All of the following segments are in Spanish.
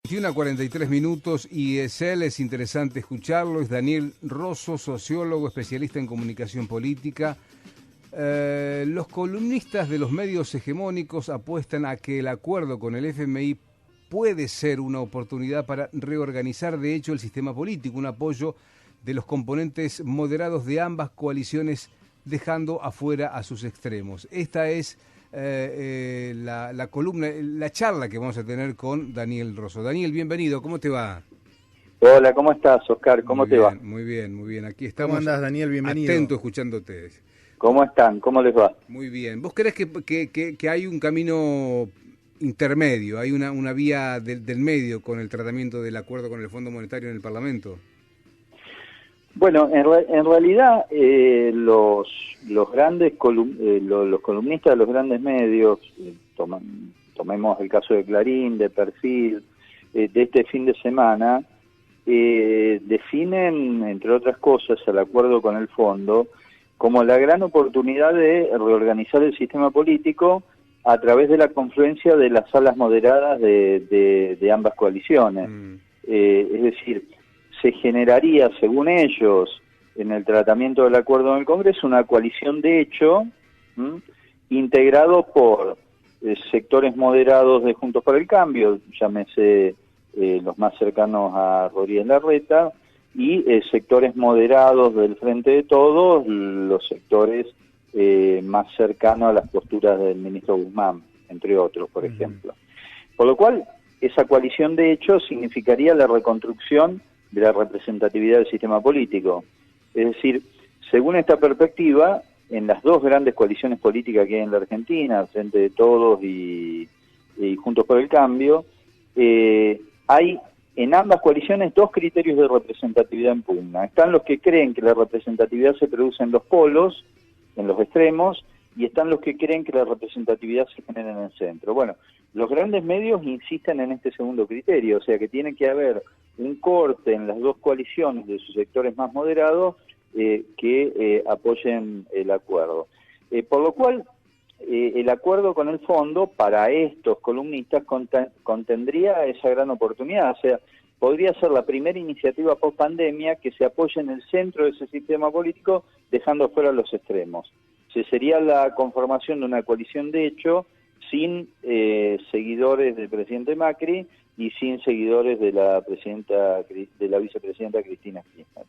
21:43 y es interesante escucharlo, es Daniel Rosso, sociólogo, especialista en comunicación política. Los columnistas de los medios hegemónicos apuestan a que el acuerdo con el FMI puede ser una oportunidad para reorganizar de hecho el sistema político, un apoyo de los componentes moderados de ambas coaliciones, dejando afuera a sus extremos. Esta es la columna, la charla que vamos a tener con Daniel Rosso. Daniel, bienvenido, ¿cómo te va? Hola, ¿cómo estás, Oscar? ¿Cómo te va? Muy bien, muy bien. Aquí estamos. ¿Cómo andás, Daniel? Bienvenido. Atento escuchándote. ¿Cómo están? ¿Cómo les va? Muy bien. ¿Vos crees que hay un camino intermedio, hay una vía del medio con el tratamiento del acuerdo con el Fondo Monetario en el Parlamento? Bueno, en realidad los columnistas de los grandes medios, tomemos el caso de Clarín, de Perfil, de este fin de semana, definen, entre otras cosas, el acuerdo con el fondo como la gran oportunidad de reorganizar el sistema político a través de la confluencia de las alas moderadas de ambas coaliciones. Es decir, se generaría, según ellos, en el tratamiento del acuerdo en el Congreso, una coalición de hecho, integrado por sectores moderados de Juntos por el Cambio, llámese los más cercanos a Rodríguez Larreta, y sectores moderados del Frente de Todos, los sectores más cercanos a las posturas del ministro Guzmán, entre otros, por ejemplo. Por lo cual, esa coalición de hecho significaría la reconstrucción de la representatividad del sistema político. Es decir, según esta perspectiva, en las dos grandes coaliciones políticas que hay en la Argentina, Frente de Todos y Juntos por el Cambio, hay en ambas coaliciones dos criterios de representatividad en pugna. Están los que creen que la representatividad se produce en los polos, en los extremos, y están los que creen que la representatividad se genera en el centro. Bueno, los grandes medios insisten en este segundo criterio, o sea que tiene que haber un corte en las dos coaliciones de sus sectores más moderados que apoyen el acuerdo. Por lo cual, el acuerdo con el fondo, para estos columnistas, contendría esa gran oportunidad, o sea, podría ser la primera iniciativa post-pandemia que se apoye en el centro de ese sistema político, dejando fuera los extremos. Sería la conformación de una coalición de hecho, sin seguidores del presidente Macri y sin seguidores de la vicepresidenta Cristina Kirchner.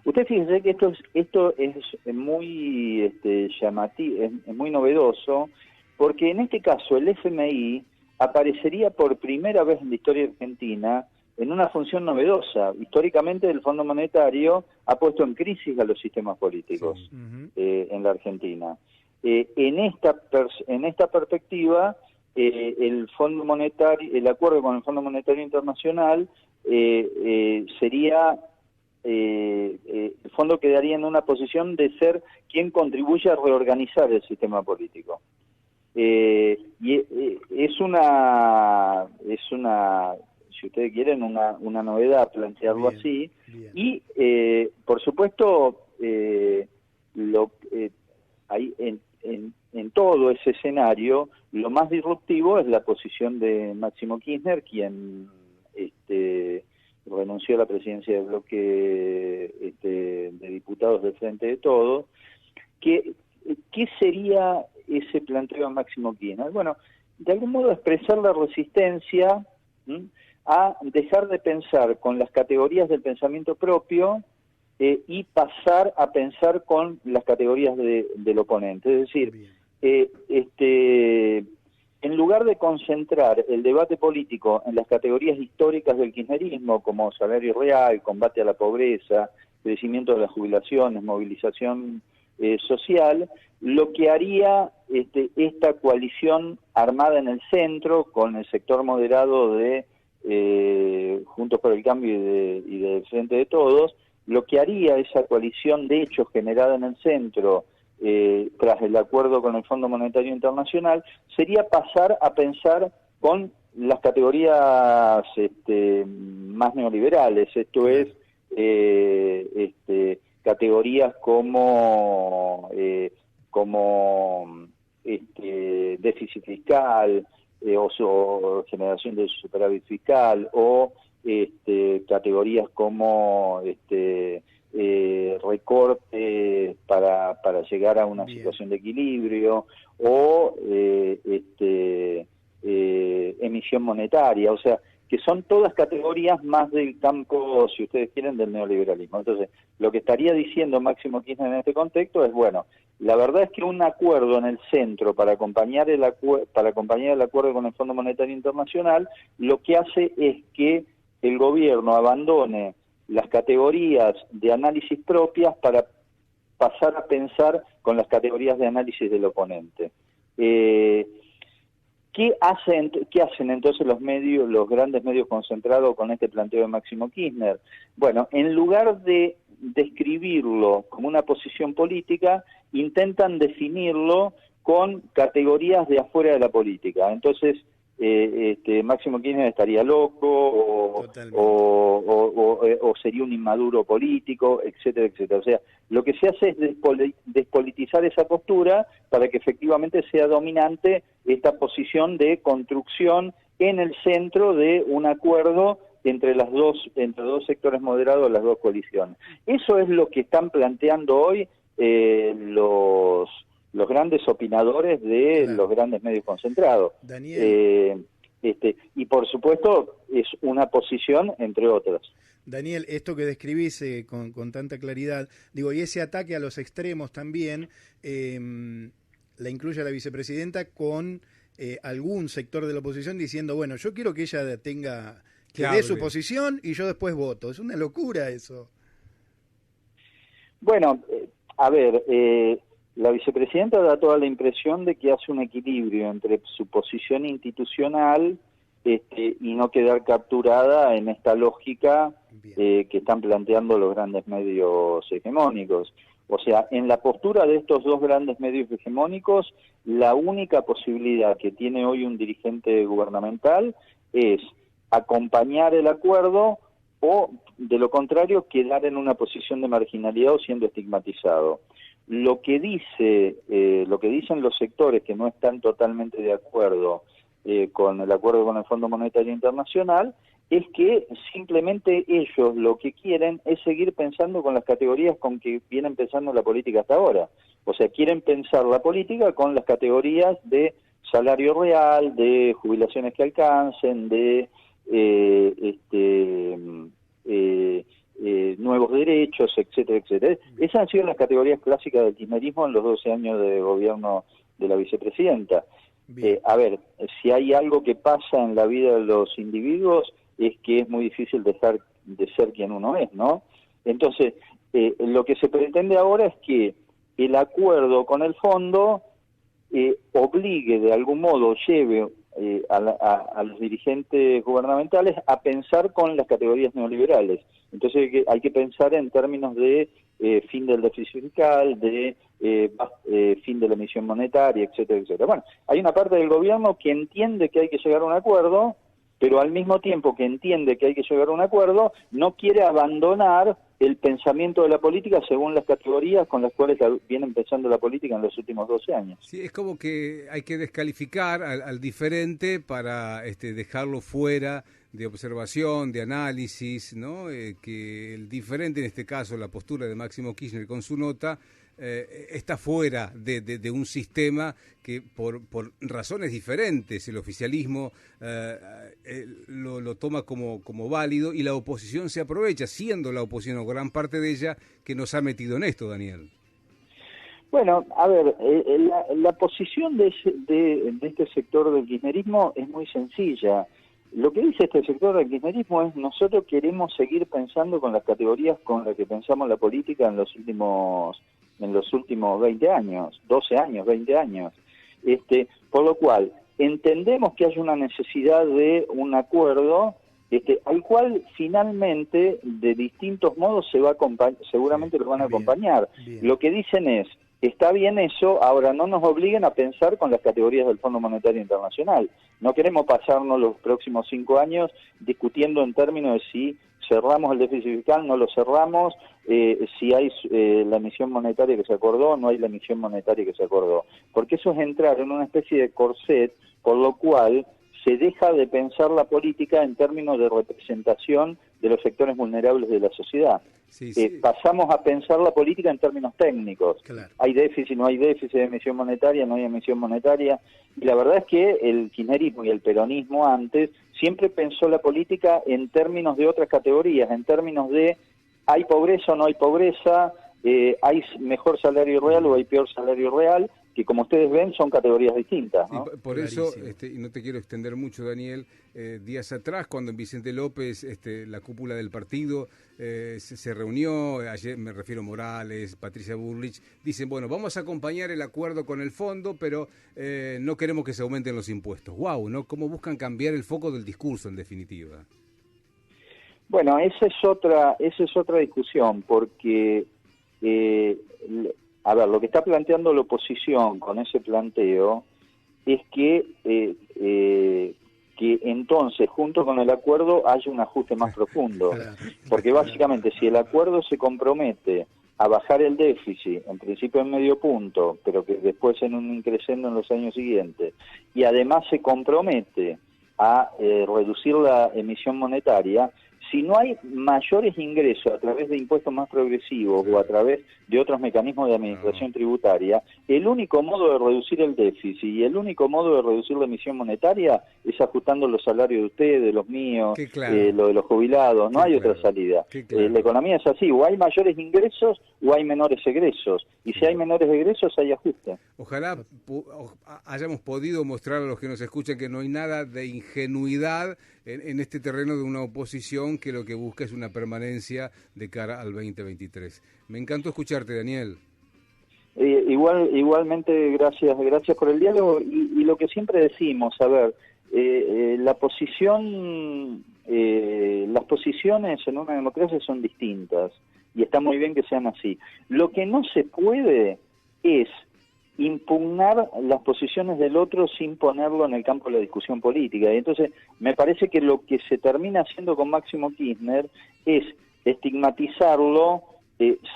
Usted fíjese que esto es muy llamativo, es muy novedoso, porque en este caso el FMI aparecería por primera vez en la historia argentina en una función novedosa. Históricamente el Fondo Monetario ha puesto en crisis a los sistemas políticos en la Argentina. En esta perspectiva, el Fondo Monetario, el acuerdo con el Fondo Monetario Internacional sería el fondo quedaría en una posición de ser quien contribuye a reorganizar el sistema político. Y es una, si ustedes quieren, una novedad plantearlo bien, así. Bien. Y por supuesto, ahí en todo ese escenario, lo más disruptivo es la posición de Máximo Kirchner, quien renunció a la presidencia del bloque de diputados del Frente de Todos. ¿Qué sería ese planteo de Máximo Kirchner? Bueno, de algún modo expresar la resistencia a dejar de pensar con las categorías del pensamiento propio y pasar a pensar con las categorías del oponente. Es decir, en lugar de concentrar el debate político en las categorías históricas del kirchnerismo, como salario real, combate a la pobreza, crecimiento de las jubilaciones, movilización social, lo que haría esta coalición armada en el centro, con el sector moderado de Juntos por el Cambio y del Frente de Todos, lo que haría esa coalición de hecho generada en el centro, tras el acuerdo con el Fondo Monetario Internacional, sería pasar a pensar con las categorías más neoliberales, esto es, categorías como déficit fiscal, o generación de superávit fiscal, categorías como recorte para llegar a una situación de equilibrio, o emisión monetaria, o sea, que son todas categorías más del campo, si ustedes quieren, del neoliberalismo. Entonces, lo que estaría diciendo Máximo Kirchner en este contexto es, bueno, la verdad es que un acuerdo en el centro para acompañar el acuerdo con el Fondo Monetario Internacional, lo que hace es que el gobierno abandone las categorías de análisis propias para pasar a pensar con las categorías de análisis del oponente. ¿Qué hacen entonces los grandes medios concentrados con este planteo de Máximo Kirchner? Bueno, en lugar de describirlo como una posición política, intentan definirlo con categorías de afuera de la política. Entonces, Máximo Kirchner estaría loco o sería un inmaduro político, etcétera, etcétera. O sea, lo que se hace es despolitizar esa postura para que efectivamente sea dominante esta posición de construcción en el centro de un acuerdo entre dos sectores moderados, las dos coaliciones. Eso es lo que están planteando hoy los grandes opinadores de los grandes medios concentrados. Daniel. Y por supuesto es una posición entre otras. Daniel, esto que describís con tanta claridad, digo, y ese ataque a los extremos también, la incluye a la vicepresidenta con algún sector de la oposición diciendo, bueno, yo quiero que ella que dé su posición y yo después voto. Es una locura eso. Bueno, a ver, la vicepresidenta da toda la impresión de que hace un equilibrio entre su posición institucional y no quedar capturada en esta lógica que están planteando los grandes medios hegemónicos. O sea, en la postura de estos dos grandes medios hegemónicos, la única posibilidad que tiene hoy un dirigente gubernamental es acompañar el acuerdo o, de lo contrario, quedar en una posición de marginalidad o siendo estigmatizado. Lo que dicen los sectores que no están totalmente de acuerdo con el acuerdo con el Fondo Monetario Internacional es que simplemente ellos lo que quieren es seguir pensando con las categorías con que vienen pensando la política hasta ahora. O sea, quieren pensar la política con las categorías de salario real, de jubilaciones que alcancen, de nuevos derechos, etcétera, etcétera. Esas han sido las categorías clásicas del kirchnerismo en los 12 años de gobierno de la vicepresidenta. A ver, si hay algo que pasa en la vida de los individuos es que es muy difícil dejar de ser quien uno es, ¿no? Entonces, lo que se pretende ahora es que el acuerdo con el fondo obligue de algún modo, lleve a los dirigentes gubernamentales a pensar con las categorías neoliberales. Entonces hay que pensar en términos de fin del déficit fiscal, de fin de la emisión monetaria, etcétera, etcétera. Bueno, hay una parte del gobierno que entiende que hay que llegar a un acuerdo, pero al mismo tiempo que entiende que hay que llegar a un acuerdo, no quiere abandonar el pensamiento de la política según las categorías con las cuales viene empezando la política en los últimos 12 años. Sí, es como que hay que descalificar al diferente para dejarlo fuera de observación, de análisis, ¿no? Que el diferente, en este caso la postura de Máximo Kirchner con su nota, está fuera de un sistema que por razones diferentes el oficialismo lo toma como válido y la oposición se aprovecha, siendo la oposición o gran parte de ella que nos ha metido en esto, Daniel. Bueno, a ver, la posición de este sector del kirchnerismo es muy sencilla. Lo que dice este sector del kirchnerismo es: nosotros queremos seguir pensando con las categorías con las que pensamos la política en los últimos 20 años, 12 años, 20 años. Por lo cual, entendemos que hay una necesidad de un acuerdo al cual finalmente, de distintos modos, seguramente los van a acompañar. Bien. Lo que dicen es: está bien eso, ahora no nos obliguen a pensar con las categorías del Fondo Monetario Internacional. No queremos pasarnos los próximos 5 años discutiendo en términos de si cerramos el déficit fiscal, no lo cerramos, si hay la emisión monetaria que se acordó, no hay la emisión monetaria que se acordó. Porque eso es entrar en una especie de corset, por lo cual se deja de pensar la política en términos de representación de los sectores vulnerables de la sociedad. Pasamos a pensar la política en términos técnicos. Claro. Hay déficit, no hay déficit de emisión monetaria, no hay emisión monetaria. Y la verdad es que el kirchnerismo y el peronismo antes siempre pensó la política en términos de otras categorías, en términos de ¿hay pobreza o no hay pobreza? ¿Hay mejor salario real o hay peor salario real? Que como ustedes ven son categorías distintas, ¿no? Sí, por eso, y no te quiero extender mucho, Daniel, días atrás, cuando en Vicente López, la cúpula del partido se reunió, ayer me refiero a Morales, Patricia Bullrich, dicen, bueno, vamos a acompañar el acuerdo con el fondo, pero no queremos que se aumenten los impuestos. ¡Wow! ¿No? ¿Cómo buscan cambiar el foco del discurso, en definitiva? Bueno, esa es otra discusión, porque... a ver, lo que está planteando la oposición con ese planteo es que entonces, junto con el acuerdo, haya un ajuste más profundo. Porque básicamente, si el acuerdo se compromete a bajar el déficit, en principio en medio punto, pero que después en un increciendo en los años siguientes, y además se compromete a reducir la emisión monetaria, si no hay mayores ingresos a través de impuestos más progresivos o a través de otros mecanismos de administración tributaria, el único modo de reducir el déficit y el único modo de reducir la emisión monetaria es ajustando los salarios de ustedes, de los míos, lo de los jubilados. No hay otra salida. La economía es así, o hay mayores ingresos o hay menores egresos. Y si hay menores egresos, hay ajuste. Ojalá hayamos podido mostrar a los que nos escuchan que no hay nada de ingenuidad en este terreno de una oposición que lo que busca es una permanencia de cara al 2023. Me encantó escucharte, Daniel. Igualmente, gracias por el diálogo. Y lo que siempre decimos, a ver, las posiciones en una democracia son distintas y está muy bien que sean así. Lo que no se puede es impugnar las posiciones del otro sin ponerlo en el campo de la discusión política. Y entonces me parece que lo que se termina haciendo con Máximo Kirchner es estigmatizarlo,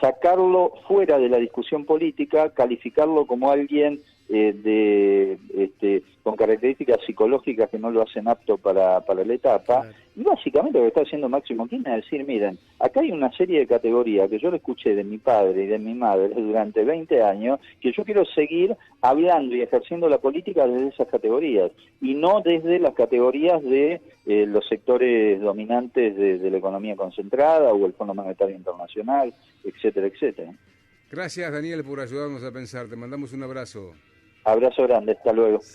sacarlo fuera de la discusión política, calificarlo como alguien con características psicológicas que no lo hacen apto para la etapa. Claro. Y básicamente lo que está haciendo Máximo Kirchner es decir, miren, acá hay una serie de categorías que yo le escuché de mi padre y de mi madre durante 20 años, que yo quiero seguir hablando y ejerciendo la política desde esas categorías, y no desde las categorías de los sectores dominantes de la economía concentrada o el Fondo Monetario Internacional, etcétera, etcétera. Gracias, Daniel, por ayudarnos a pensar. Te mandamos un abrazo. Abrazo grande, hasta luego.